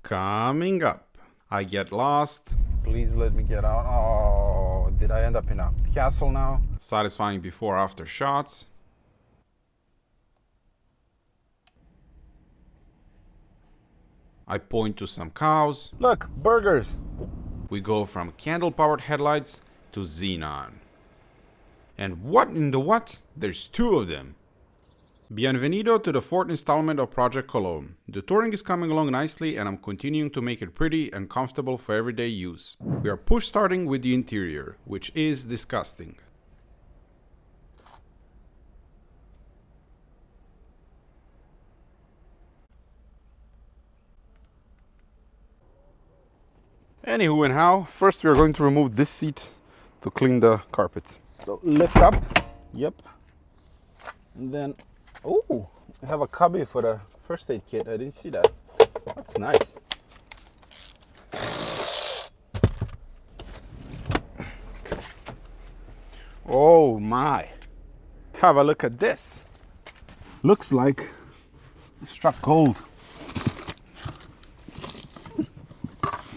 Coming up, I get lost. Please let me get out. Oh, did I end up in a castle now? Satisfying before-after shots. I point to some cows. Look, burgers! We go from candle-powered headlights to Xenon. And what in the what? There's two of them. Bienvenido to the fourth installment of Project Cologne. The touring is coming along nicely and I'm continuing to make it pretty and comfortable for everyday use. We are push starting with the interior, which is disgusting. Anywho and how, first we are going to remove this seat to clean the carpets. So lift up, yep. And then, oh, we have a cubby for the first aid kit. I didn't see that. That's nice. Oh my. Have a look at this. Looks like it struck gold.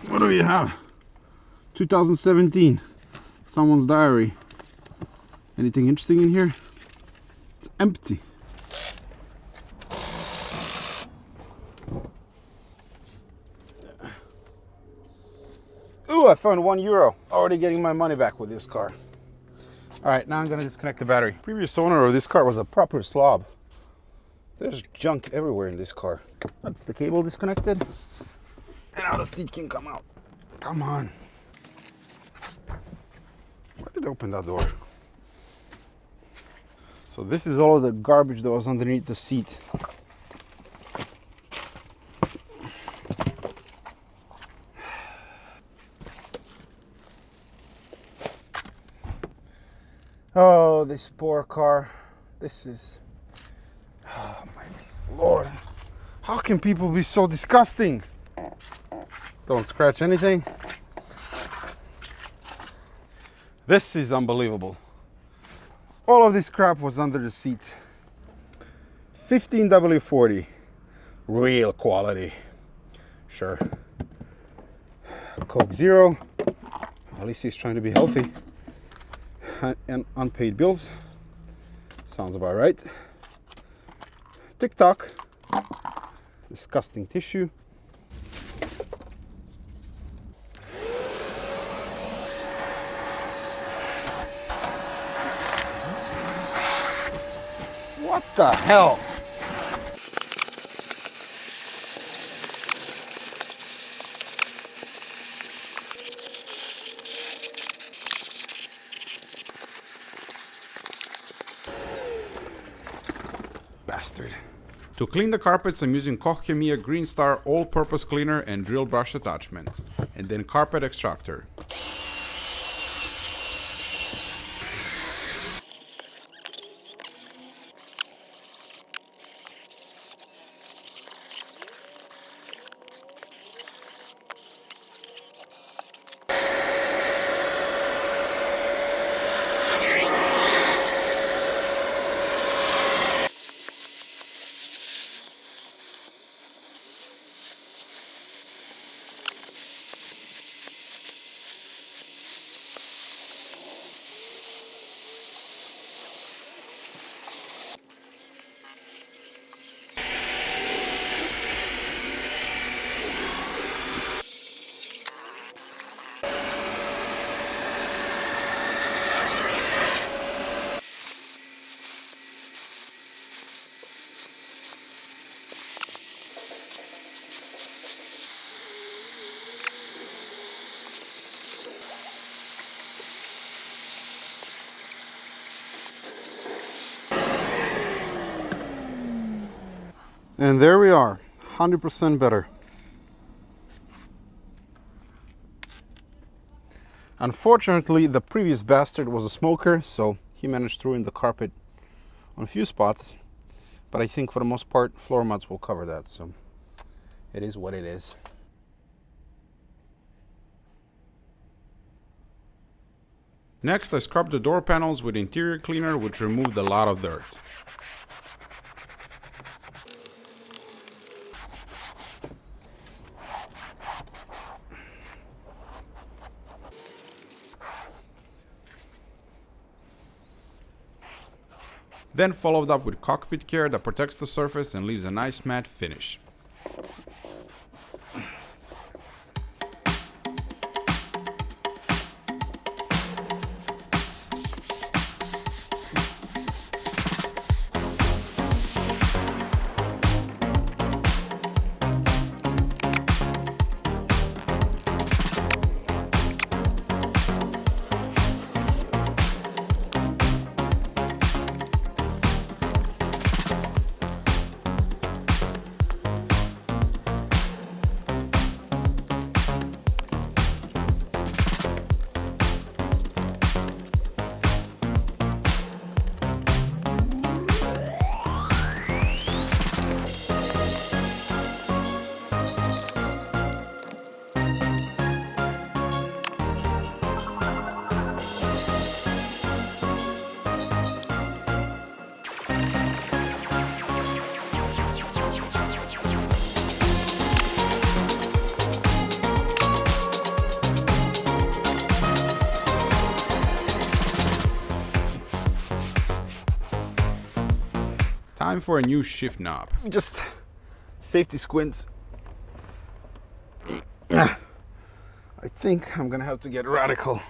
What do we have? 2017. Someone's diary. Anything interesting in here? It's empty. Ooh, I found €1. Already getting my money back with this car. All right, now I'm gonna disconnect the battery. Previous owner of this car was a proper slob. There's junk everywhere in this car. That's the cable disconnected. And now the seat can come out. Come on. Why did I open that door? So this is all of the garbage that was underneath the seat. Oh, this poor car. This is... Oh my Lord. How can people be so disgusting? Don't scratch anything. This is unbelievable. All of this crap was under the seat. 15W40. Real quality. Sure. Coke Zero. At least he's trying to be healthy. And unpaid bills. Sounds about right. TikTok. Disgusting tissue. What the hell? Bastard. To clean the carpets, I'm using Koch Chemie Green Star all-purpose cleaner and drill brush attachment, and then carpet extractor. And there we are, 100% better. Unfortunately, the previous bastard was a smoker, so he managed to ruin the carpet on a few spots. But I think for the most part, floor mats will cover that, so it is what it is. Next, I scrubbed the door panels with interior cleaner, which removed a lot of dirt. then followed up with cockpit care that protects the surface and leaves a nice matte finish. Time for a new shift knob. Just safety squints. I think I'm gonna have to get radical.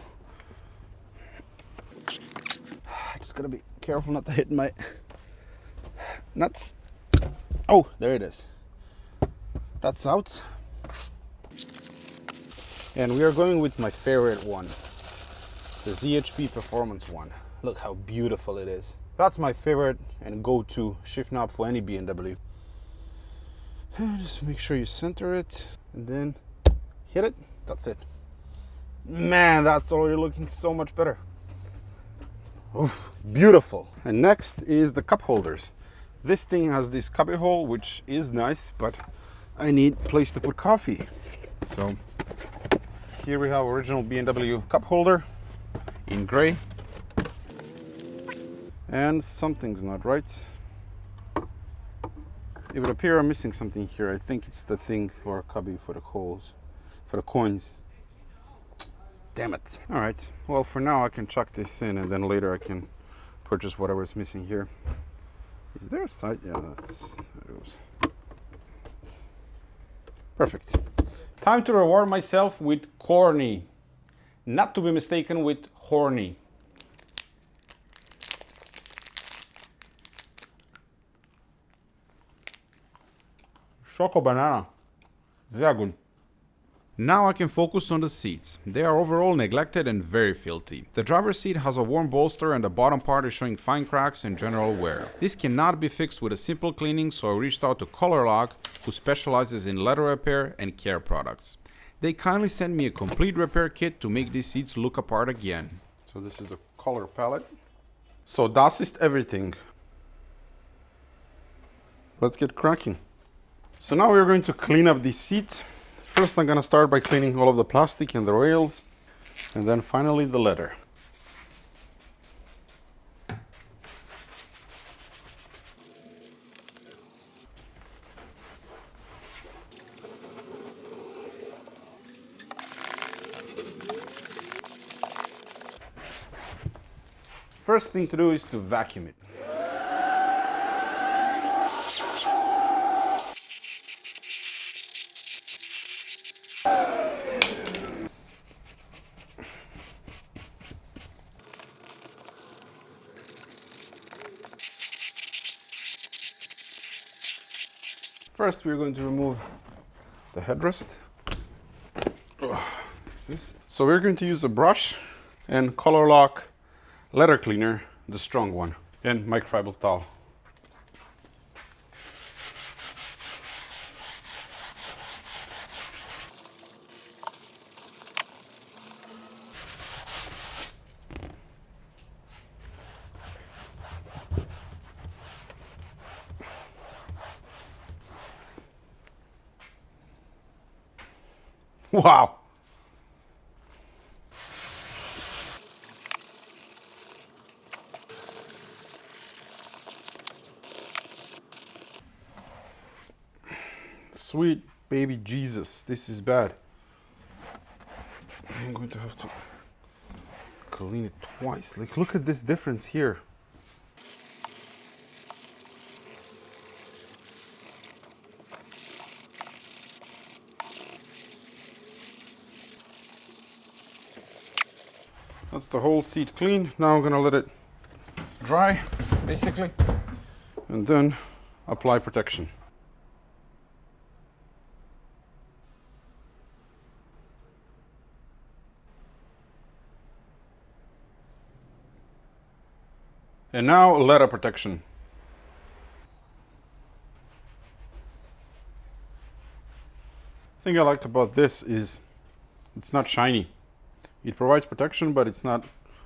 I just gotta be careful not to hit my nuts. Oh, there it is. That's out. And we are going with my favorite one, the ZHP Performance one. Look how beautiful it is. That's my favorite and go-to shift knob for any BMW. Just make sure you center it and then hit it. That's it. Man, that's already looking so much better. Oof, beautiful. And next is the cup holders. This thing has this cubby hole, which is nice, but I need a place to put coffee. So here we have original BMW cup holder in gray. And something's not right. It would appear I'm missing something here. I think it's the thing or a cubby for the coins. Damn it. All right, well, for now I can chuck this in and then later I can purchase whatever's missing here. Is there a side? Yeah, that's, there it goes. Perfect. Time to reward myself with corny. Not to be mistaken with horny. Choco banana. Very good. Now I can focus on the seats. They are overall neglected and very filthy. The driver's seat has a worn bolster and the bottom part is showing fine cracks and general wear. This cannot be fixed with a simple cleaning, so I reached out to Color Lock, who specializes in leather repair and care products. They kindly sent me a complete repair kit to make these seats look apart again. So this is the color palette. So das ist everything. Let's get cracking. So now we're going to clean up the seat. First I'm going to start by cleaning all of the plastic and the rails, and then finally the leather. First thing to do is to vacuum it. First, we're going to remove the headrest. So we're going to use a brush and Color Lock leather cleaner, the strong one, and microfiber towel. Wow. Sweet baby Jesus, this is bad. I'm going to have to clean it twice. Like, look at this difference here. That's the whole seat clean. Now I'm gonna let it dry, basically, and then apply protection. And now leather protection. The thing I like about this is it's not shiny. It provides protection, but it's not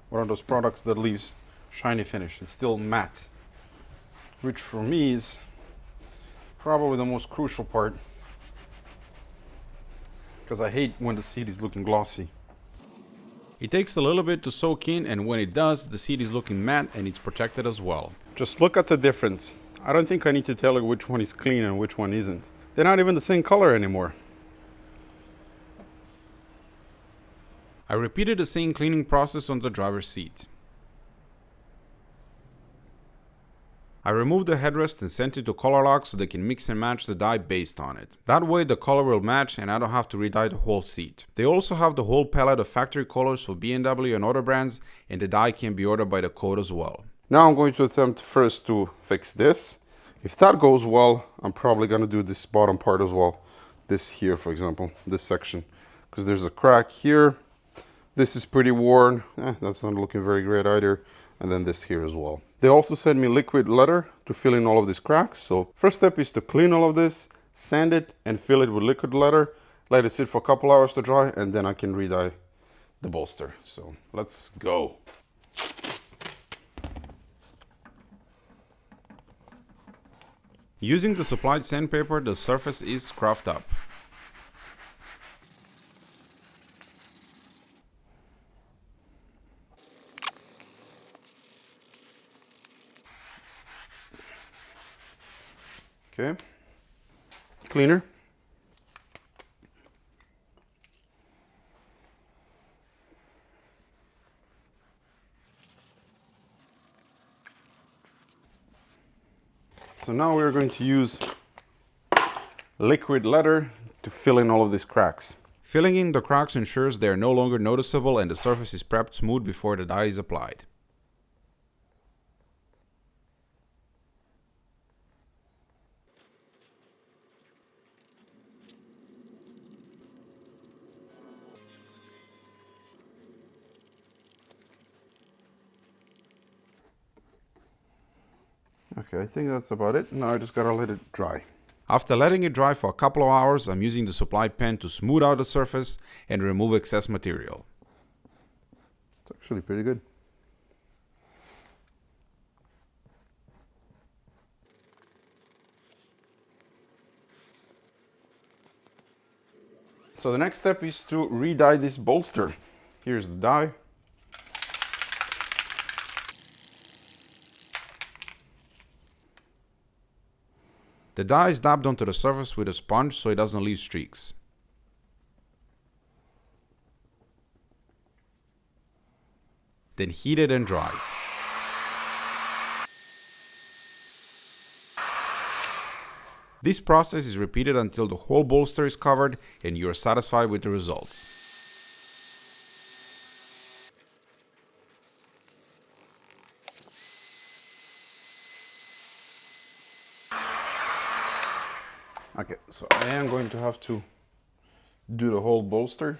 one of those products that leaves shiny finish. It's still matte, which for me is probably the most crucial part, because I hate when the seat is looking glossy. It takes a little bit to soak in, and when it does, the seat is looking matte and it's protected as well. Just look at the difference. I don't think I need to tell you which one is clean and which one isn't. They're not even the same color anymore. I repeated the same cleaning process on the driver's seat. I removed the headrest and sent it to color lock so they can mix and match the dye based on it. That way the color will match and I don't have to re-dye the whole seat. They also have the whole palette of factory colors for BMW and other brands, and the dye can be ordered by the code as well. Now I'm going to attempt first to fix this. If that goes well, I'm probably going to do this bottom part as well. This here, for example, this section, because there's a crack here. This is pretty worn. That's not looking very great either. And then this here as well. They also sent me liquid leather to fill in all of these cracks. So first step is to clean all of this, sand it, and fill it with liquid leather. Let it sit for a couple hours to dry, and then I can re-dye the bolster. So let's go. Using the supplied sandpaper, the surface is scruffed up. Okay, cleaner. So now we're going to use liquid leather to fill in all of these cracks. Filling in the cracks ensures they are no longer noticeable and the surface is prepped smooth before the dye is applied. Okay, I think that's about it. Now I just gotta let it dry. After letting it dry for a couple of hours, I'm using the supplied pen to smooth out the surface and remove excess material. It's actually pretty good. So the next step is to re-dye this bolster. Here's the dye. The dye is dabbed onto the surface with a sponge so it doesn't leave streaks. Then heated and dried. This process is repeated until the whole bolster is covered and you are satisfied with the results. Okay, so I am going to have to do the whole bolster.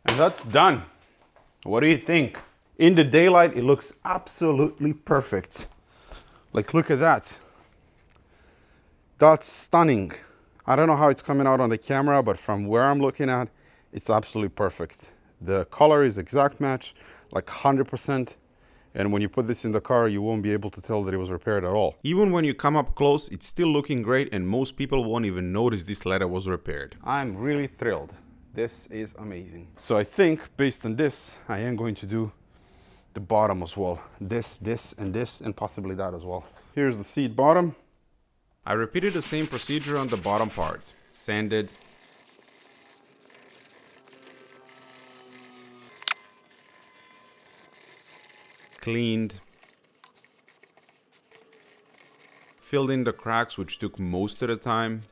And that's done. What do you think? In the daylight, it looks absolutely perfect. Like, look at that. That's stunning. I don't know how it's coming out on the camera, but from where I'm looking at, it's absolutely perfect. The color is exact match, like 100%. And when you put this in the car, you won't be able to tell that it was repaired at all. Even when you come up close, it's still looking great and most people won't even notice this leather was repaired. I'm really thrilled. This is amazing. So I think based on this, I am going to do the bottom as well. This, and this, and possibly that as well. Here's the seat bottom. I repeated the same procedure on the bottom part. Sanded, cleaned, filled in the cracks, which took most of the time,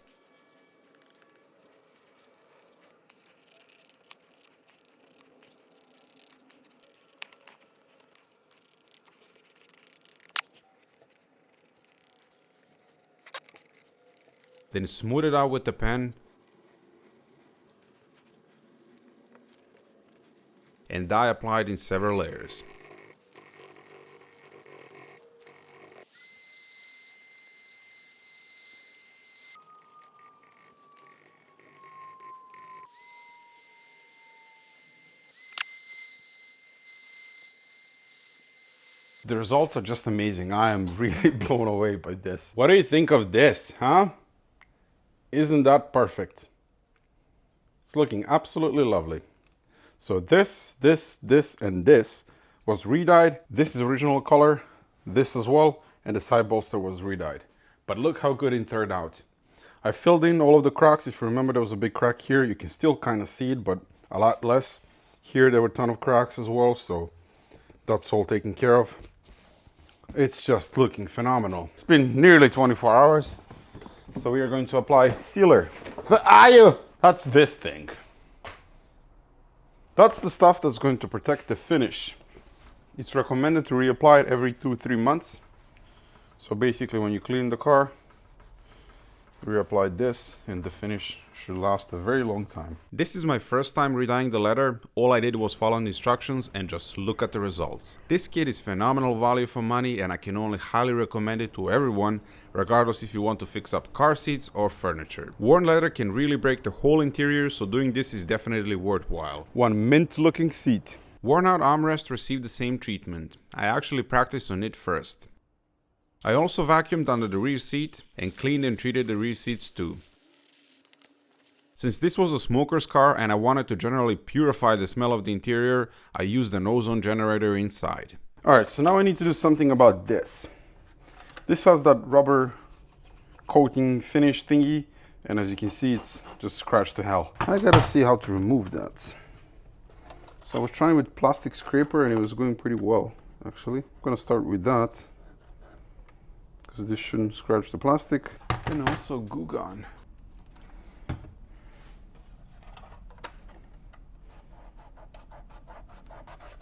then smooth it out with the pen, and dye applied in several layers. The results are just amazing. I am really blown away by this. What do you think of this, huh? Isn't that perfect? It's looking absolutely lovely. So this, and this was re-dyed. This is original color, this as well, and the side bolster was re-dyed. But look how good it turned out. I filled in all of the cracks. If you remember, there was a big crack here. You can still kind of see it, but a lot less. Here there were a ton of cracks as well, so that's all taken care of. It's just looking phenomenal. It's been nearly 24 hours. So we are going to apply sealer. That's this thing. That's the stuff that's going to protect the finish. It's recommended to reapply it every 2-3 months. So basically when you clean the car, reapply this and the finish should last a very long time. This is my first time redying the leather. All I did was follow the instructions and just look at the results. This kit is phenomenal value for money and I can only highly recommend it to everyone, regardless if you want to fix up car seats or furniture. Worn leather can really break the whole interior, so doing this is definitely worthwhile. One mint looking seat. Worn out armrest received the same treatment. I actually practiced on it first. I also vacuumed under the rear seat and cleaned and treated the rear seats too. Since this was a smoker's car and I wanted to generally purify the smell of the interior, I used an ozone generator inside. Alright, so now I need to do something about this. This has that rubber coating finish thingy, and as you can see, it's just scratched to hell. I gotta see how to remove that. So I was trying with plastic scraper and it was going pretty well, actually. I'm gonna start with that, because this shouldn't scratch the plastic. And also Goo Gone.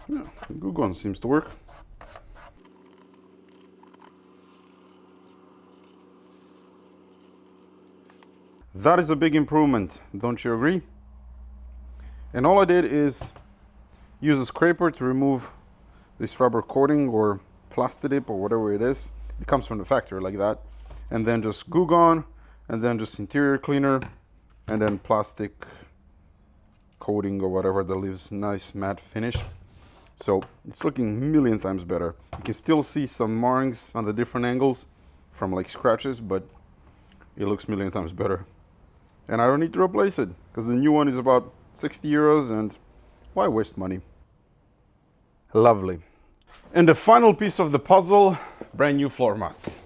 Yeah, Goo Gone seems to work. That is a big improvement, don't you agree? And all I did is use a scraper to remove this rubber coating or plastidip or whatever it is. It comes from the factory like that. And then just Goo Gone, and then just interior cleaner, and then plastic coating or whatever that leaves nice matte finish. So it's looking a million times better. You can still see some markings on the different angles from like scratches, but it looks a million times better. And I don't need to replace it because the new one is about 60 euros, and why waste money? Lovely. And the final piece of the puzzle, brand new floor mats.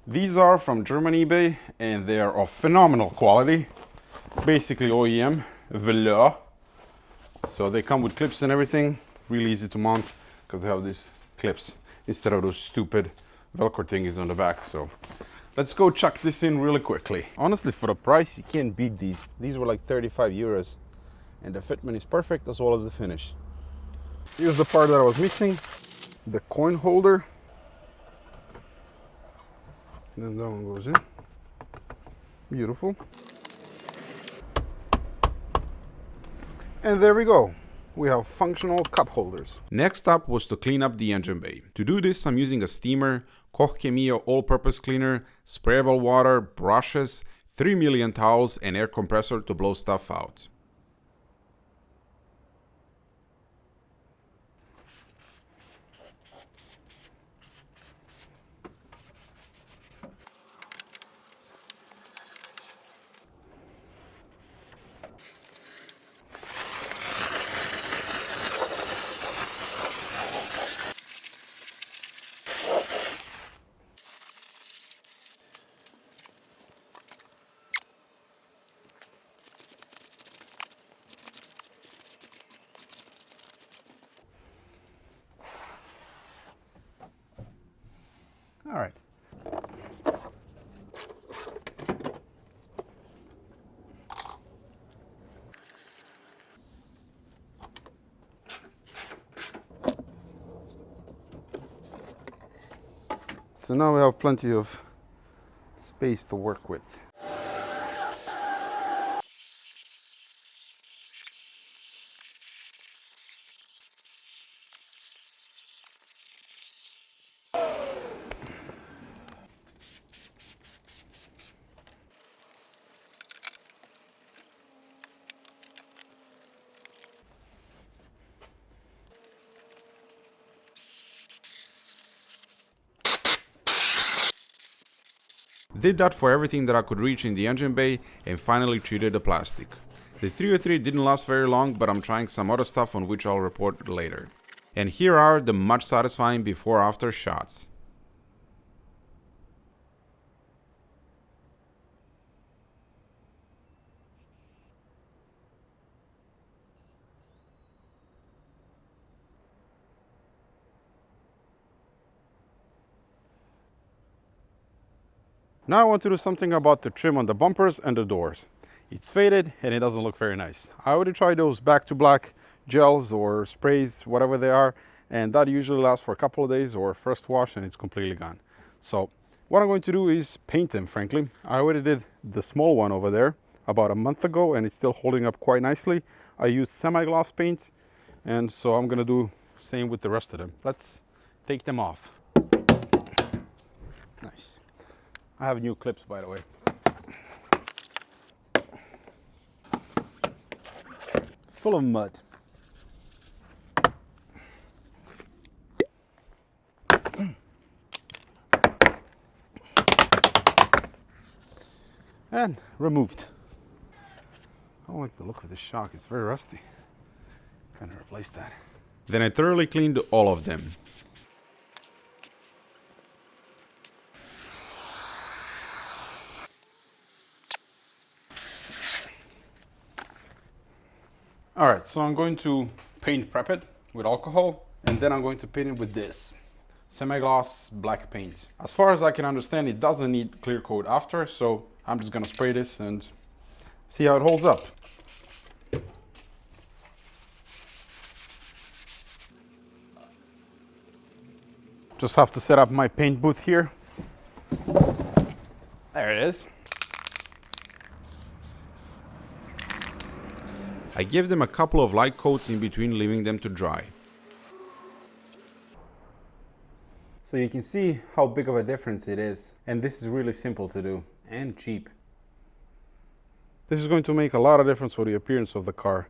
These are from German eBay and they are of phenomenal quality. Basically OEM, velour. So they come with clips and everything. Really easy to mount because they have these clips instead of those stupid Velcro thingies on the back. So let's go chuck this in really quickly. Honestly, for the price, you can't beat these. These were like 35 euros and the fitment is perfect as well as the finish. Here's the part that I was missing, the coin holder. And then that one goes in. Beautiful. And there we go. We have functional cup holders. Next up was to clean up the engine bay. To do this, I'm using a steamer, Koch Chemie all-purpose cleaner, sprayable water, brushes, 3 million towels, and air compressor to blow stuff out. All right. So now we have plenty of space to work with. Did that for everything that I could reach in the engine bay and finally treated the plastic. The 303 didn't last very long, but I'm trying some other stuff on which I'll report later. And here are the much satisfying before-after shots. Now I want to do something about the trim on the bumpers and the doors. It's faded and it doesn't look very nice. I already tried those back to black gels or sprays, whatever they are, and that usually lasts for a couple of days or first wash and it's completely gone. So what I'm going to do is paint them, frankly. I already did the small one over there about a month ago and it's still holding up quite nicely. I used semi-gloss paint, and so I'm gonna do the same with the rest of them. Let's take them off. Nice. I have new clips, by the way. Full of mud. And removed. I don't like the look of this shock. It's very rusty. Kind of replace that. Then I thoroughly cleaned all of them. All right, so I'm going to paint prep it with alcohol, and then I'm going to paint it with this semi-gloss black paint. As far as I can understand, it doesn't need clear coat after, so I'm just gonna spray this and see how it holds up. Just have to set up my paint booth here. There it is. I gave them a couple of light coats in between, leaving them to dry. So you can see how big of a difference it is. And this is really simple to do and cheap. This is going to make a lot of difference for the appearance of the car.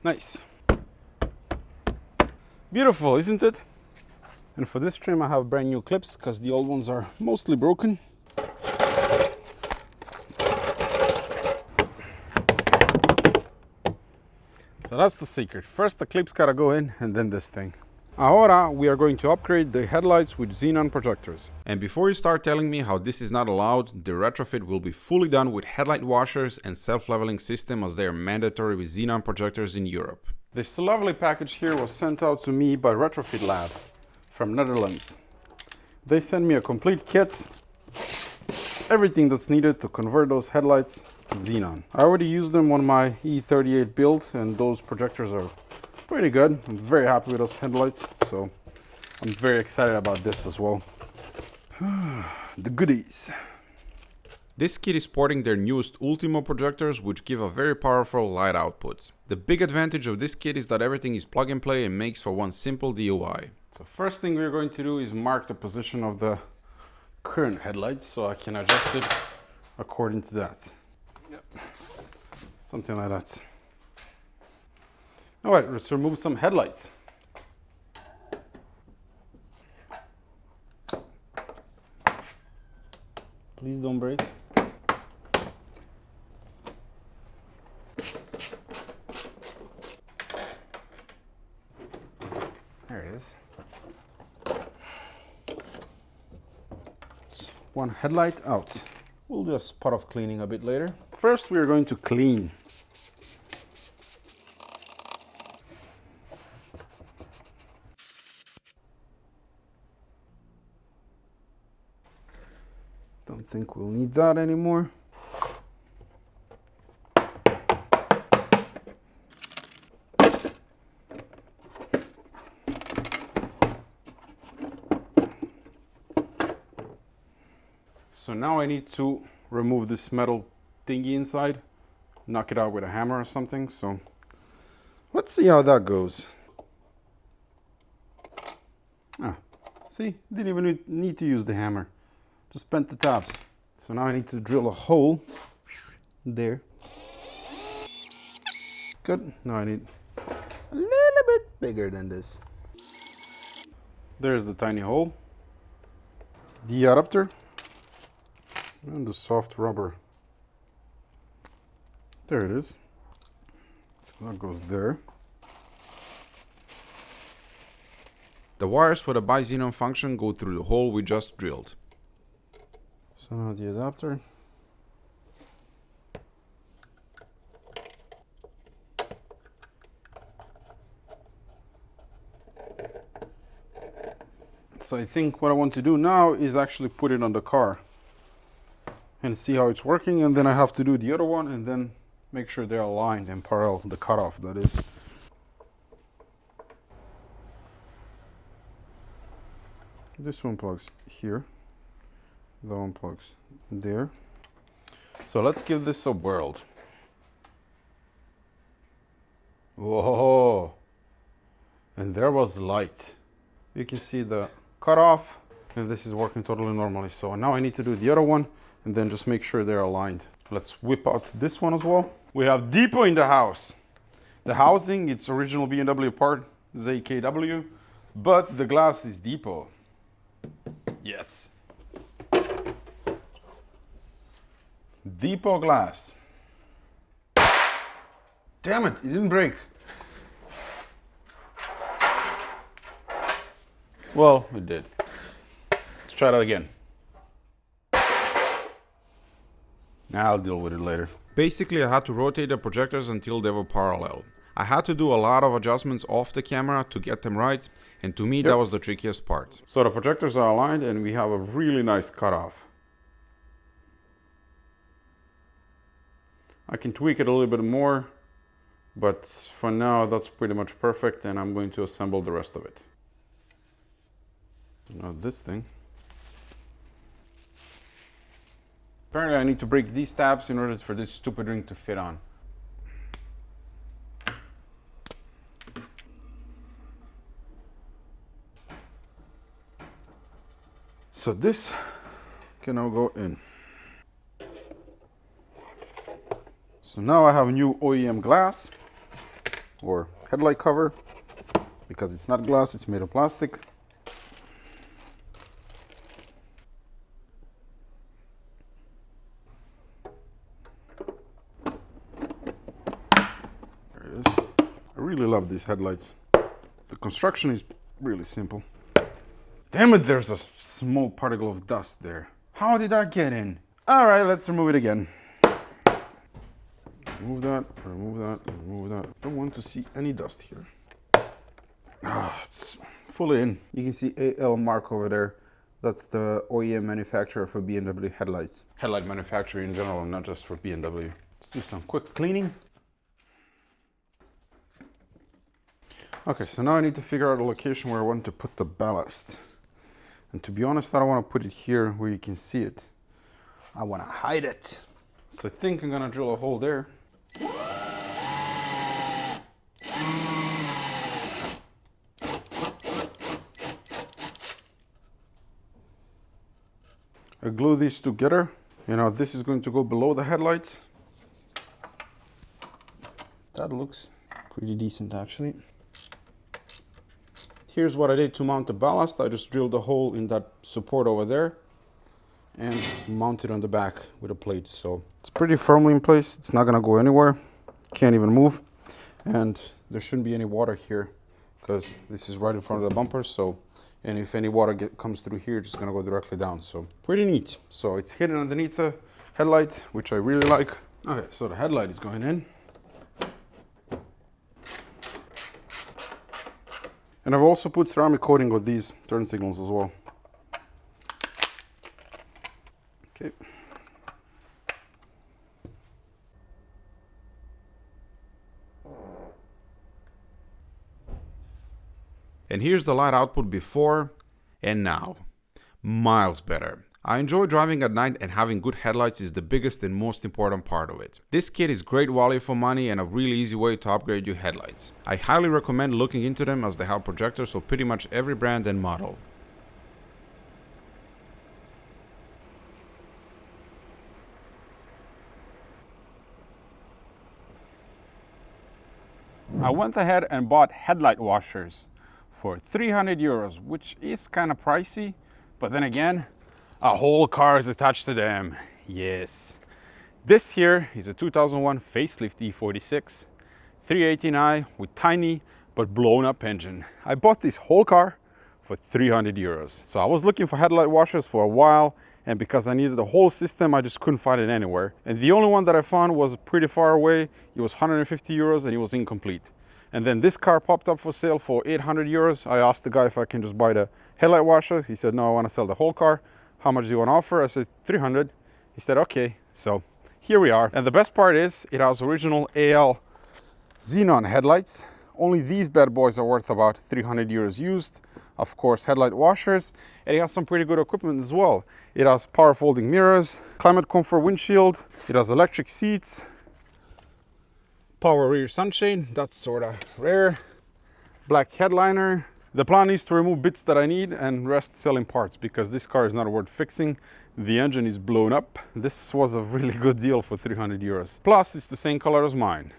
Nice. Beautiful, isn't it? And for this trim I have brand new clips because the old ones are mostly broken. So that's the secret. First the clips gotta go in and then this thing. Ahora we are going to upgrade the headlights with Xenon projectors. And before you start telling me how this is not allowed, the retrofit will be fully done with headlight washers and self-leveling system, as they are mandatory with Xenon projectors in Europe. This lovely package here was sent out to me by Retrofit Lab from Netherlands. They sent me a complete kit, everything that's needed to convert those headlights to Xenon. I already used them on my E38 build and those projectors are pretty good. I'm very happy with those headlights, so I'm very excited about this as well. The goodies. This kit is sporting their newest Ultimo projectors, which give a very powerful light output. The big advantage of this kit is that everything is plug and play and makes for one simple DIY. So first thing we're going to do is mark the position of the current headlights so I can adjust it according to that. Yep. Something like that. All right, let's remove some headlights. Please don't break. There it is. It's one headlight out. We'll do a spot of cleaning a bit later. First, we are going to clean. Don't think we'll need that anymore. So now I need to remove this metal thingy inside, knock it out with a hammer or something. So let's see how that goes. Ah, see, didn't even need to use the hammer. Just bent the tabs. So now I need to drill a hole there. Good. Now I need a little bit bigger than this. There's the tiny hole. The adapter. And the soft rubber. There it is. So that goes there. The wires for the bi-xenon function go through the hole we just drilled. So now the adapter. So I think what I want to do now is actually put it on the car and see how it's working, and then I have to do the other one and then make sure they're aligned and parallel, the cutoff that is. This one plugs here, that one plugs there. So let's give this a whirl. Whoa! And there was light. You can see the cutoff, and this is working totally normally. So now I need to do the other one and then just make sure they're aligned. Let's whip out this one as well. We have depot in the house. The housing, it's original BMW part, ZKW, but the glass is depot. Yes. Depot glass. Damn it, it didn't break. Well, it did. Let's try that again. I'll deal with it later. Basically, I had to rotate the projectors until they were parallel. I had to do a lot of adjustments off the camera to get them right, and to me that was the trickiest part. So the projectors are aligned and we have a really nice cutoff. I can tweak it a little bit more, but for now that's pretty much perfect, and I'm going to assemble the rest of it. Now this thing. Apparently I need to break these tabs in order for this stupid ring to fit on. So this can now go in. So now I have a new OEM glass or headlight cover, because it's not glass, it's made of plastic. I really love these headlights. The construction is really simple. Damn it, there's a small particle of dust there. How did that get in? All right, let's remove it again. Remove that, remove that, remove that. Don't want to see any dust here. It's fully in. You can see AL mark over there. That's the OEM manufacturer for BMW headlights. Headlight manufacturer in general, not just for BMW. Let's do some quick cleaning. Okay, so now I need to figure out a location where I want to put the ballast. And to be honest, I don't want to put it here where you can see it. I want to hide it. So I think I'm going to drill a hole there. I glue these together. You know, this is going to go below the headlights. That looks pretty decent actually. Here's what I did to mount the ballast. I just drilled a hole in that support over there. and mount it on the back with a plate. So it's pretty firmly in place. It's not gonna go anywhere. Can't even move. And there shouldn't be any water here because this is right in front of the bumper. So, and if any water comes through here, it's just gonna go directly down. So pretty neat. So it's hidden underneath the headlight, which I really like. Okay, so the headlight is going in. And I've also put ceramic coating on these turn signals as well. Okay. And here's the light output before and now. Miles better. I enjoy driving at night, and having good headlights is the biggest and most important part of it. This kit is great value for money and a really easy way to upgrade your headlights. I highly recommend looking into them as they have projectors for pretty much every brand and model. I went ahead and bought headlight washers for 300 euros, which is kind of pricey, but then again, a whole car is attached to them. Yes. This here is a 2001 facelift E46 318i with tiny but blown up engine. I bought this whole car for 300 euros. So I was looking for headlight washers for a while, and because I needed the whole system, I just couldn't find it anywhere. And the only one that I found was pretty far away. It was 150 euros and it was incomplete. And then this car popped up for sale for 800 euros. I asked the guy if I can just buy the headlight washers. He said, no, I want to sell the whole car. How much do you want to offer? I said 300. He said, okay. So here we are. And the best part is it has original AL Xenon headlights. Only these bad boys are worth about 300 euros used. Of course, headlight washers. And it has some pretty good equipment as well. It has power folding mirrors, climate comfort windshield. It has electric seats, power rear sunshade. That's sort of rare. Black headliner. The plan is to remove bits that I need and rest selling parts because this car is not worth fixing. The engine is blown up. This was a really good deal for 300 euros. Plus, it's the same color as mine.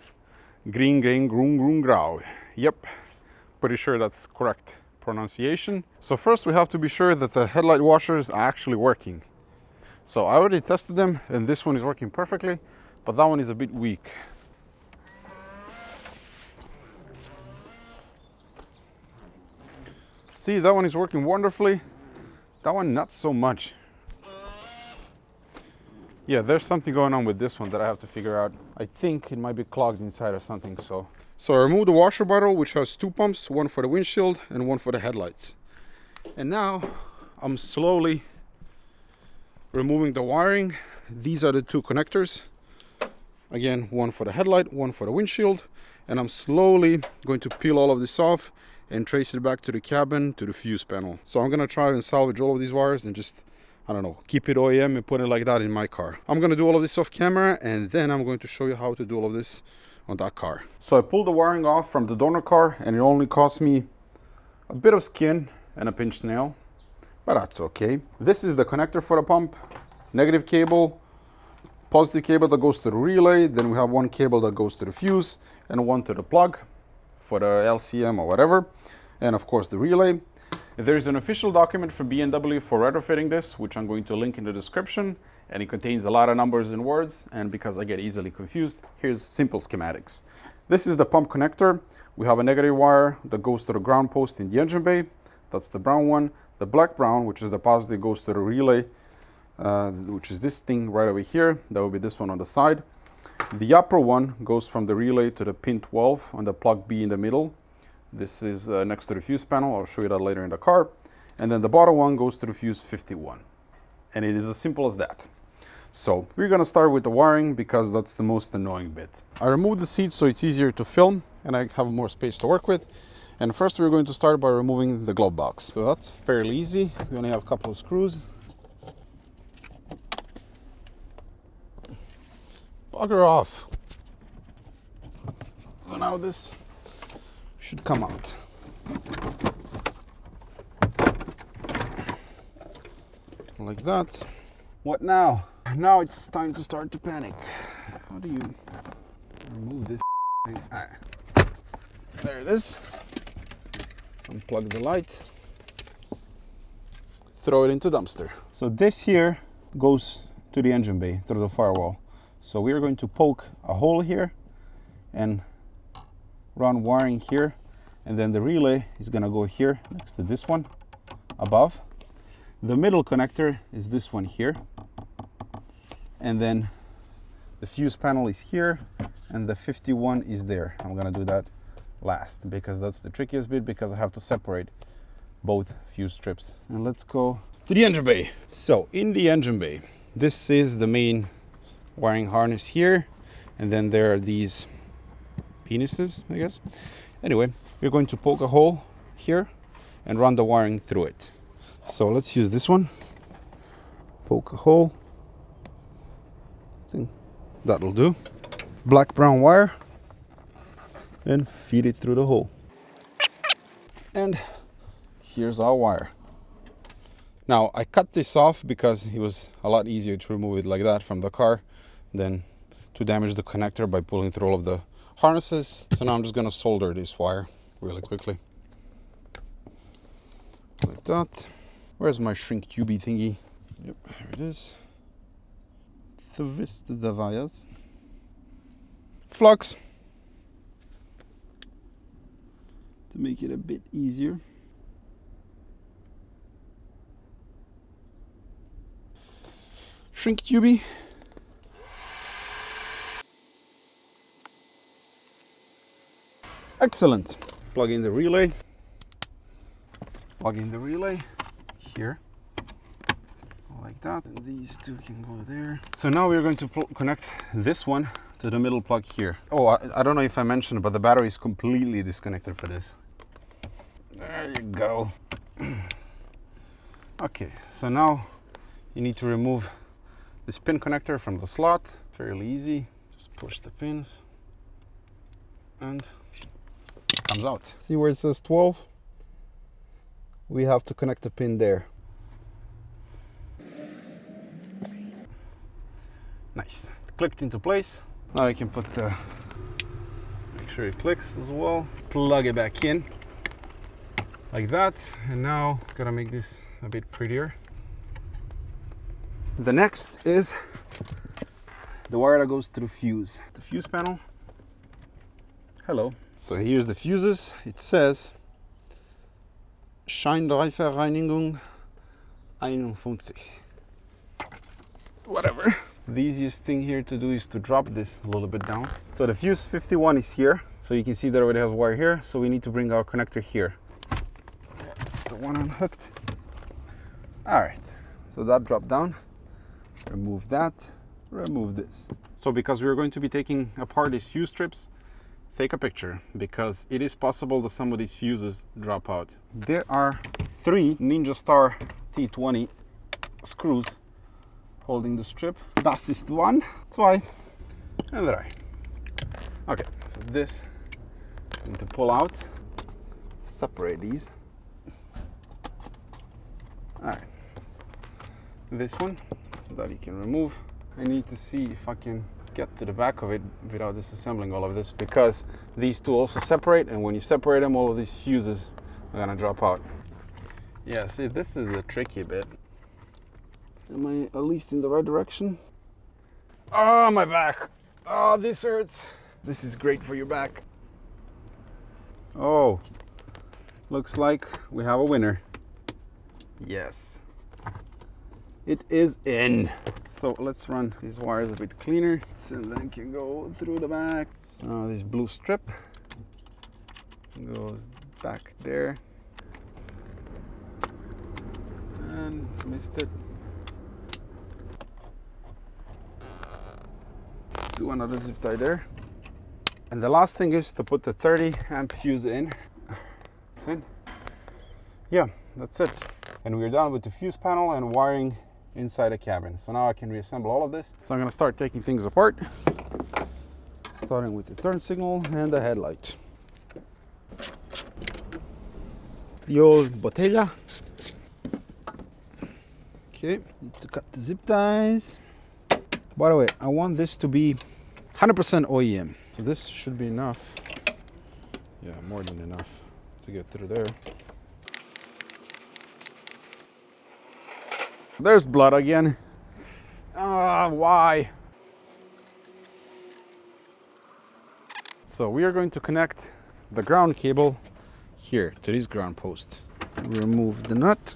Green, green, grün, grün, grau. Yep, pretty sure that's correct pronunciation. So first we have to be sure that the headlight washers are actually working. So I already tested them and this one is working perfectly, but that one is a bit weak. See, that one is working wonderfully. That one, not so much. Yeah, there's something going on with this one that I have to figure out. I think it might be clogged inside or something, so I removed the washer bottle, which has two pumps, one for the windshield and one for the headlights. And now I'm slowly removing the wiring. These are the two connectors. Again, one for the headlight, one for the windshield. And I'm slowly going to peel all of this off and trace it back to the cabin, to the fuse panel. So I'm gonna try and salvage all of these wires and just, I don't know, keep it OEM and put it like that in my car. I'm gonna do all of this off camera and then I'm going to show you how to do all of this on that car. So I pulled the wiring off from the donor car and it only cost me a bit of skin and a pinched nail, but that's okay. This is the connector for the pump, negative cable, positive cable that goes to the relay, then we have one cable that goes to the fuse and one to the plug for the LCM or whatever, and of course the relay. There's an official document from BMW for retrofitting this, which I'm going to link in the description, and it contains a lot of numbers and words, and because I get easily confused, here's simple schematics. This is the pump connector. We have a negative wire that goes to the ground post in the engine bay. That's the brown one. The black brown, which is the positive, goes to the relay, which is this thing right over here. That will be this one on the side. The upper one goes from the relay to the pin 12 on the plug B in the middle. This is next to the fuse panel. I'll show you that later in the car. And then the bottom one goes to the fuse 51. And it is as simple as that. So we're gonna start with the wiring because that's the most annoying bit. I removed the seat so it's easier to film and I have more space to work with. And first we're going to start by removing the glove box. So that's fairly easy. We only have a couple of screws. Bugger off. So now this should come out. Like that. What now? Now it's time to start to panic. How do you remove this thing? Ah. There it is. Unplug the light. Throw it into dumpster. So this here goes to the engine bay through the firewall. So we are going to poke a hole here and run wiring here, and then the relay is going to go here next to this one above. The middle connector is this one here, and then the fuse panel is here, and the 51 is there. I'm going to do that last because that's the trickiest bit, because I have to separate both fuse strips. And let's go to the engine bay. So in the engine bay, this is the main wiring harness here, and then there are these penises, I guess. Anyway, we're going to poke a hole here and run the wiring through it. So let's use this one. Poke a hole. I think that'll do. Black brown wire, and feed it through the hole. And here's our wire. Now I cut this off because it was a lot easier to remove it like that from the car than to damage the connector by pulling through all of the harnesses. So now I'm just gonna solder this wire really quickly. Like that. Where's my shrink tubey thingy? Yep, here it is. Twist the wires. Flux. To make it a bit easier. Shrink tubey. Excellent. Plug in the relay. Let's plug in the relay here. Like that. And these two can go there. So now we're going to connect this one to the middle plug here. Oh, I don't know if I mentioned, but the battery is completely disconnected for this. There you go. Okay, so now you need to remove this pin connector from the slot. Fairly easy. Just push the pins and it comes out. See where it says 12? We have to connect the pin there. Nice. Clicked into place. Now I can put the, make sure it clicks as well. Plug it back in like that. And now gotta make this a bit prettier. The next is the wire that goes through fuse. The fuse panel. Hello. So here's the fuses. It says Scheinwerferreinigung 51. Whatever. The easiest thing here to do is to drop this a little bit down. So the fuse 51 is here. So you can see that it already has wire here. So we need to bring our connector here. That's the one unhooked. All right. So that dropped down. Remove that. Remove this. So because we're going to be taking apart these fuse strips, take a picture, because it is possible that some of these fuses drop out. There are 3 Ninja Star T20 screws holding the strip. Das ist 1, 2 and 3. Okay, so this I need to pull out, separate these. All right, this one that you can remove. I need to see if I can get to the back of it without disassembling all of this, because these two also separate, and when you separate them, all of these fuses are gonna drop out. Yeah, see, this is the tricky bit. Am I at least in the right direction? Oh, my back. Oh, this hurts. This is great for your back. Oh, looks like we have a winner. Yes. It is in. So let's run these wires a bit cleaner, and then can go through the back. So this blue strip goes back there. And missed it. Do another zip tie there. And the last thing is to put the 30 amp fuse in. It's in. Yeah, that's it. And we're done with the fuse panel and wiring inside the cabin. So now I can reassemble all of this. So I'm gonna start taking things apart, starting with the turn signal and the headlight. The old botella. Okay, need to cut the zip ties. By the way, I want this to be 100% OEM. So this should be enough. Yeah, more than enough to get through there. There's blood again. Why? So we are going to connect the ground cable here to this ground post. Remove the nut.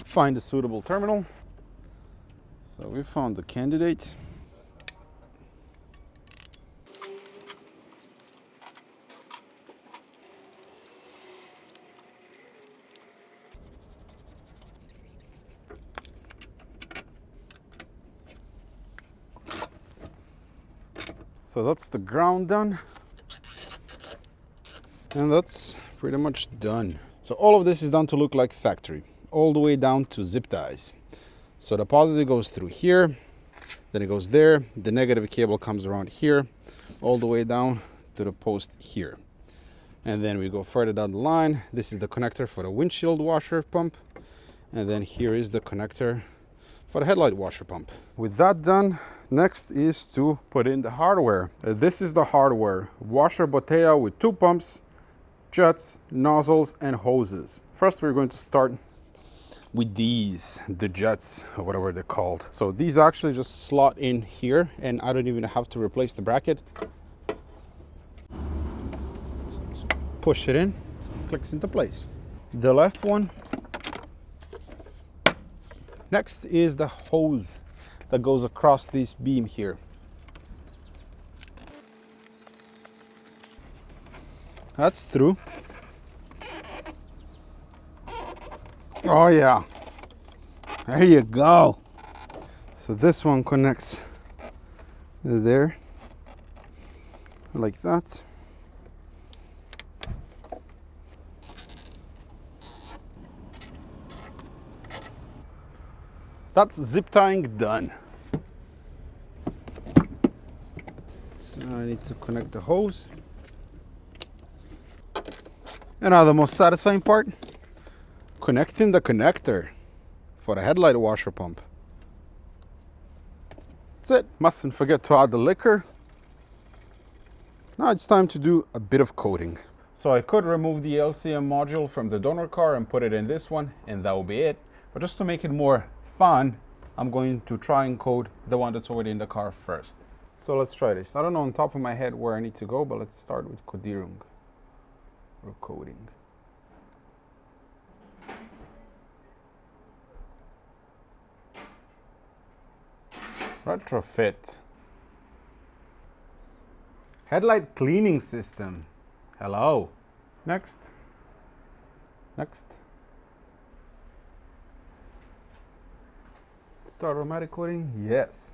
Find a suitable terminal. So we found the candidate. So that's the ground done. And that's pretty much done. So all of this is done to look like factory, all the way down to zip ties. So the positive goes through here, then it goes there, the negative cable comes around here, all the way down to the post here. And then we go further down the line. This is the connector for the windshield washer pump. And then here is the connector for the headlight washer pump. With that done, next is to put in the hardware. This is the hardware. Washer botella with 2 pumps, jets, nozzles, and hoses. First, we're going to start with these, the jets, or whatever they're called. So these actually just slot in here, and I don't even have to replace the bracket. So just push it in, clicks into place. The last one. Next is the hose that goes across this beam here. That's through. Oh yeah, there you go. So this one connects there, like that. That's zip tying done. So now I need to connect the hose. And now the most satisfying part, connecting the connector for the headlight washer pump. That's it. Mustn't forget to add the liquor. Now it's time to do a bit of coating. So I could remove the LCM module from the donor car and put it in this one, and that will be it. But just to make it more fun, I'm going to try and coat the one that's already in the car first. So let's try this. I don't know on top of my head where I need to go, but let's start with Kodierung, or coating. Retrofit. Headlight cleaning system. Hello. Next. Next. Start automatic coating. Yes.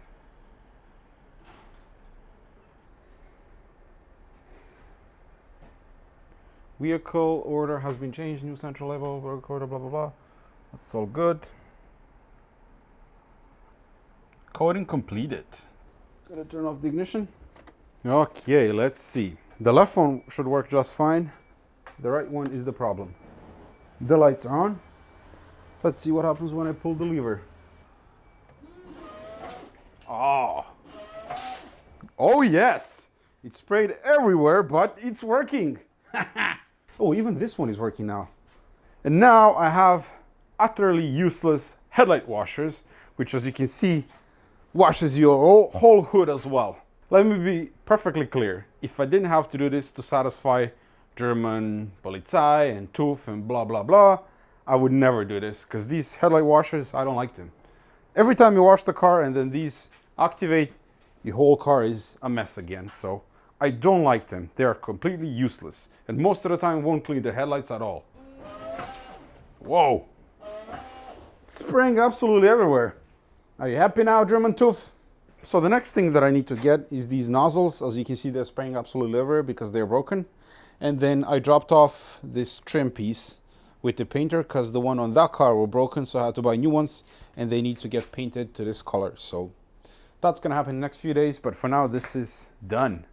Vehicle order has been changed. New central level. Blah blah blah. That's all good. Coating completed. Gotta turn off the ignition. Okay, let's see. The left one should work just fine. The right one is the problem. The lights are on. Let's see what happens when I pull the lever. Oh yes! It sprayed everywhere, but it's working. Oh, even this one is working now. And now I have utterly useless headlight washers, which, as you can see, washes your whole hood as well. Let me be perfectly clear. If I didn't have to do this to satisfy German Polizei and TÜV and blah blah blah, I would never do this, because these headlight washers, I don't like them. Every time you wash the car and then these activate, the whole car is a mess again. So I don't like them. They are completely useless, and most of the time won't clean the headlights at all. Whoa! It's spraying absolutely everywhere. Are you happy now, German TÜV? So the next thing that I need to get is these nozzles. As you can see, they're spraying absolutely everywhere because they're broken. And then I dropped off this trim piece with the painter because the one on that car were broken, so I had to buy new ones, and they need to get painted to this color. So that's gonna happen in the next few days, but for now this is done.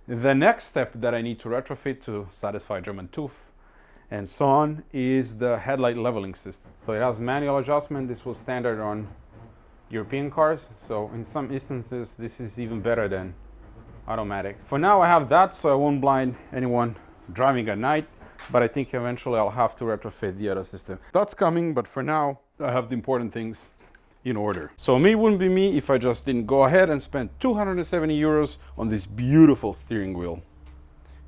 The next step that I need to retrofit to satisfy German TÜV and so on is the headlight leveling system. So it has manual adjustment. This was standard on European cars, so in some instances this is even better than automatic. For now I have that, so I won't blind anyone driving at night, but I think eventually I'll have to retrofit the other system. That's coming, but for now I have the important things in order. So me wouldn't be me if I just didn't go ahead and spend 270 euros on this beautiful steering wheel.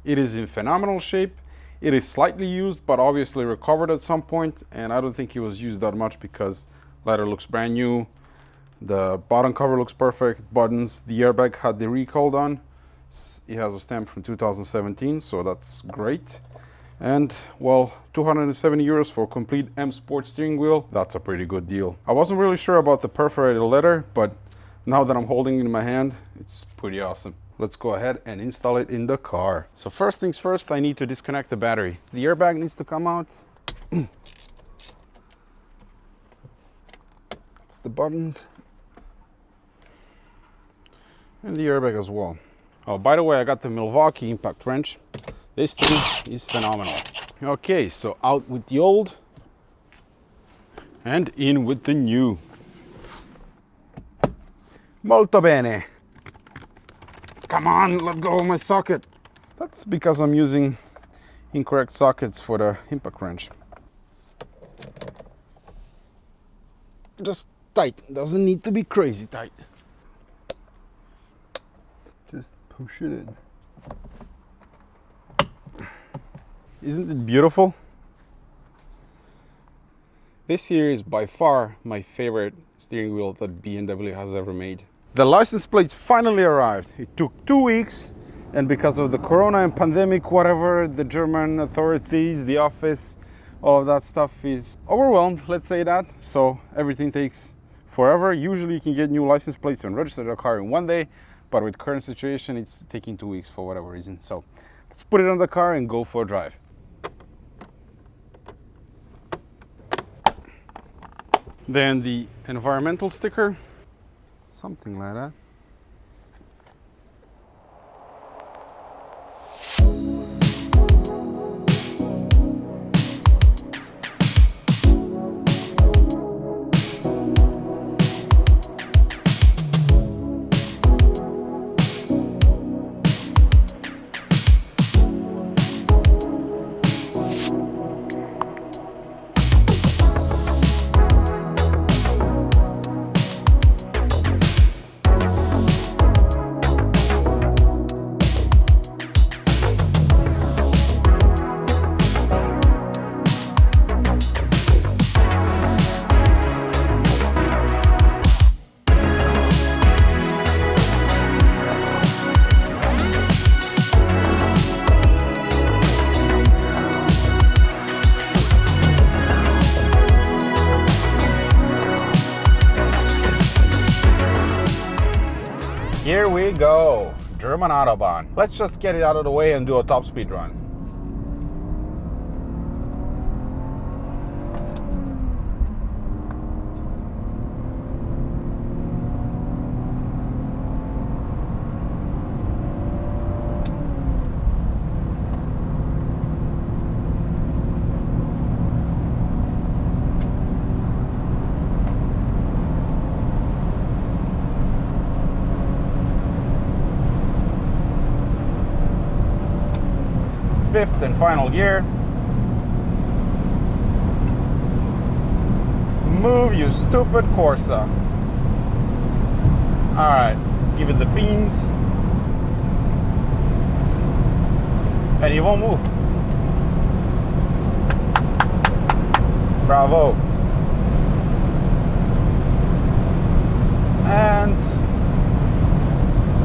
It is in phenomenal shape. It is slightly used, but obviously recovered at some point, and I don't think it was used that much because leather looks brand new. The bottom cover looks perfect, buttons, the airbag had the recall done. It has a stamp from 2017, so that's great. And well, 270 euros for a complete M Sport steering wheel, that's a pretty good deal. I wasn't really sure about the perforated leather, but now that I'm holding it in my hand, it's pretty awesome. Let's go ahead and install it in the car. So first things first, I need to disconnect the battery. The airbag needs to come out. That's the buttons. And the airbag as well. Oh, by the way, I got the Milwaukee impact wrench. This thing is phenomenal. Okay, so out with the old and in with the new. Molto bene. Come on, let go of my socket. That's because I'm using incorrect sockets for the impact wrench. Just tight, doesn't need to be crazy tight. Just push it in. Isn't it beautiful? This here is by far my favorite steering wheel that BMW has ever made. The license plates finally arrived. It took 2 weeks, and because of the corona and pandemic, whatever, the German authorities, the office, all of that stuff is overwhelmed, let's say that. So everything takes forever. Usually you can get new license plates and register the car in 1 day, but with current situation, it's taking 2 weeks for whatever reason. So let's put it on the car and go for a drive. Then the environmental sticker, something like that. Here we go, German Autobahn. Let's just get it out of the way and do a top speed run. Fifth and final gear. Move, you stupid Corsa. All right, give it the beans. And he won't move. Bravo. And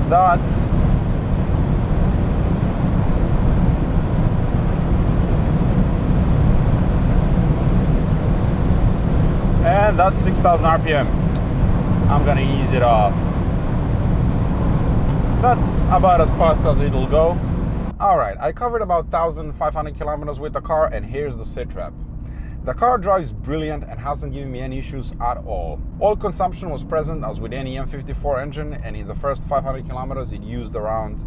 that's and that's 6,000 RPM. I'm gonna ease it off. That's about as fast as it'll go. All right, I covered about 1,500 kilometers with the car, and here's the sit rep. The car drives brilliant and hasn't given me any issues at all. Oil consumption was present as with any M54 engine, and in the first 500 kilometers it used around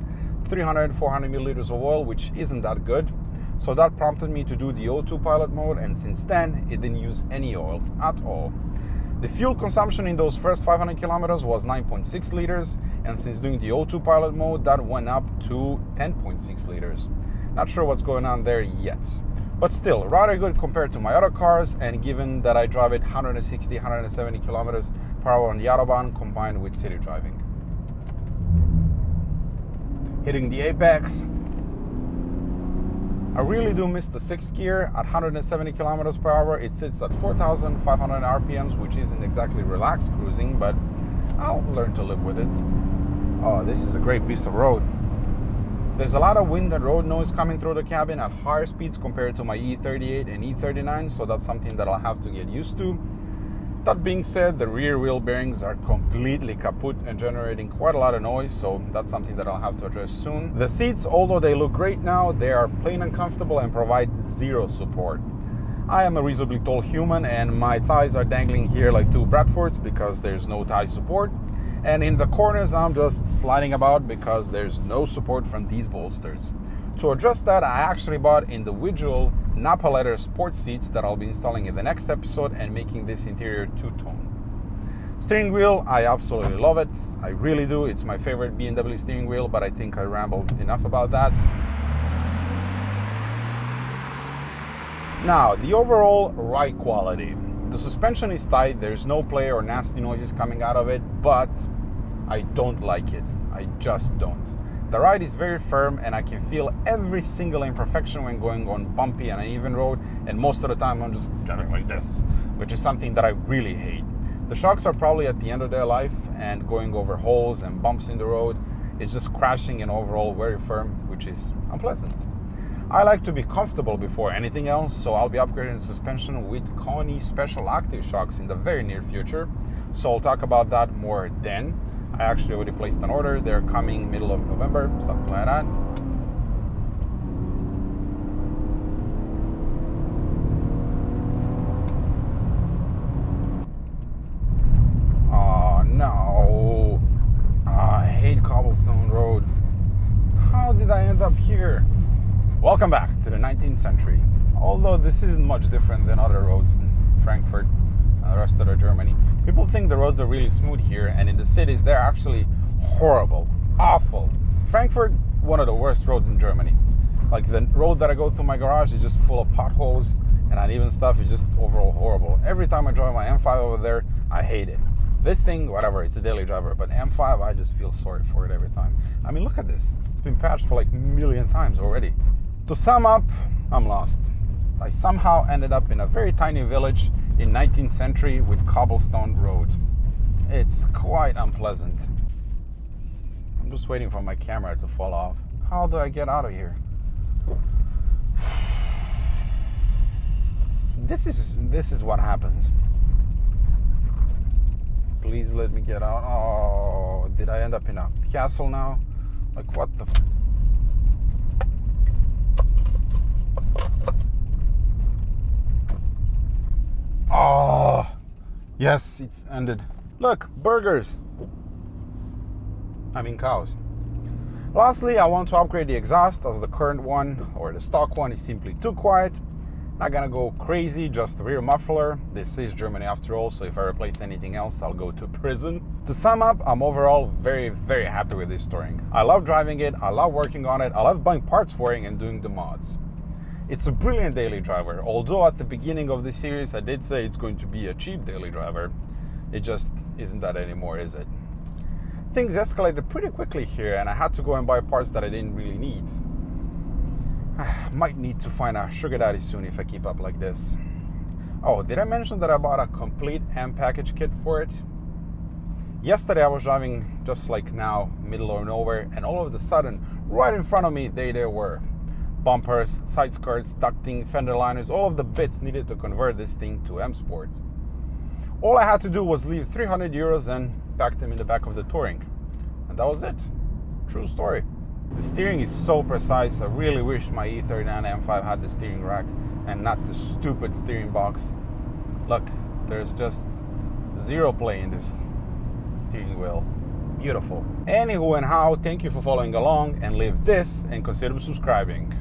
300-400 milliliters of oil, which isn't that good. So that prompted me to do the O2 pilot mode, and since then it didn't use any oil at all. The fuel consumption in those first 500 kilometers was 9.6 liters, and since doing the O2 pilot mode, that went up to 10.6 liters. Not sure what's going on there yet, but still rather good compared to my other cars, and given that I drive it 160-170 kilometers power on the Autobahn combined with city driving. Hitting the apex. I really do miss the 6th gear. At 170 kilometers per hour, it sits at 4,500 RPMs, which isn't exactly relaxed cruising, but I'll learn to live with it. Oh, this is a great piece of road. There's a lot of wind and road noise coming through the cabin at higher speeds compared to my E38 and E39, so that's something that I'll have to get used to. That being said, the rear wheel bearings are completely kaput and generating quite a lot of noise, so that's something that I'll have to address soon. The seats, although they look great now, they are plain uncomfortable and provide zero support. I am a reasonably tall human and my thighs are dangling here like two Bradfords because there's no thigh support. And in the corners, I'm just sliding about because there's no support from these bolsters. To address that, I actually bought individual Napa leather sports seats that I'll be installing in the next episode and making this interior two-tone. Steering wheel, I absolutely love it. I really do. It's my favorite BMW steering wheel, but I think I rambled enough about that. Now, the overall ride quality. The suspension is tight. There's no play or nasty noises coming out of it, but I don't like it. I just don't. The ride is very firm and I can feel every single imperfection when going on bumpy and uneven road, and most of the time I'm just driving like this, which is something that I really hate. The shocks are probably at the end of their life, and going over holes and bumps in the road is just crashing and overall very firm, which is unpleasant. I like to be comfortable before anything else, so I'll be upgrading the suspension with Koni Special Active shocks in the very near future, so I'll talk about that more then. I actually already placed an order. They're coming middle of November, something like that. Oh no. I hate cobblestone road. How did I end up here? Welcome back to the 19th century. Although this isn't much different than other roads in Frankfurt and the rest of Germany. People think the roads are really smooth here, and in the cities they're actually horrible, awful. Frankfurt, one of the worst roads in Germany. Like the road that I go through my garage is just full of potholes and uneven stuff. It's just overall horrible. Every time I drive my M5 over there, I hate it. This thing, whatever, it's a daily driver, but M5, I just feel sorry for it every time. I mean, look at this. It's been patched for like a million times already. To sum up, I'm lost. I somehow ended up in a very tiny village in 19th century with cobblestone road. It's quite unpleasant. I'm just waiting for my camera to fall off. How do I get out of here? This is what happens. Please let me get out. Oh, did I end up in a castle now? Like what the Oh, yes, it's ended. Look, burgers. I mean cows. Lastly, I want to upgrade the exhaust, as the current one, or the stock one, is simply too quiet. Not gonna go crazy, just the rear muffler. This is Germany after all, so if I replace anything else, I'll go to prison. To sum up, I'm overall very, very happy with this touring. I love driving it, I love working on it, I love buying parts for it and doing the mods. It's a brilliant daily driver, although at the beginning of this series I did say it's going to be a cheap daily driver. It just isn't that anymore, is it? Things escalated pretty quickly here and I had to go and buy parts that I didn't really need. Might need to find a sugar daddy soon if I keep up like this. Oh, did I mention that I bought a complete M package kit for it? Yesterday I was driving just like now, middle of nowhere, and all of a sudden, right in front of me, they were. Bumpers, side skirts, ducting, fender liners, all of the bits needed to convert this thing to M Sport. All I had to do was leave 300 euros and pack them in the back of the Touring. And that was it. True story. The steering is so precise. I really wish my E39 M5 had the steering rack and not the stupid steering box. Look, there's just zero play in this steering wheel. Beautiful. Anywho and how, thank you for following along and leave this and consider subscribing.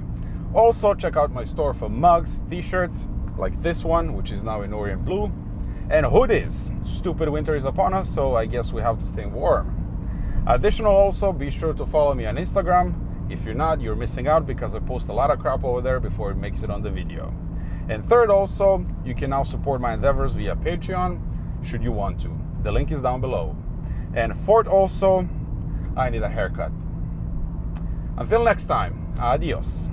Also, check out my store for mugs, t-shirts, like this one, which is now in Orient Blue, and hoodies. Stupid winter is upon us, so I guess we have to stay warm. Additional also, be sure to follow me on Instagram. If you're not, you're missing out because I post a lot of crap over there before it makes it on the video. And third also, you can now support my endeavors via Patreon, should you want to. The link is down below. And fourth also, I need a haircut. Until next time, adios.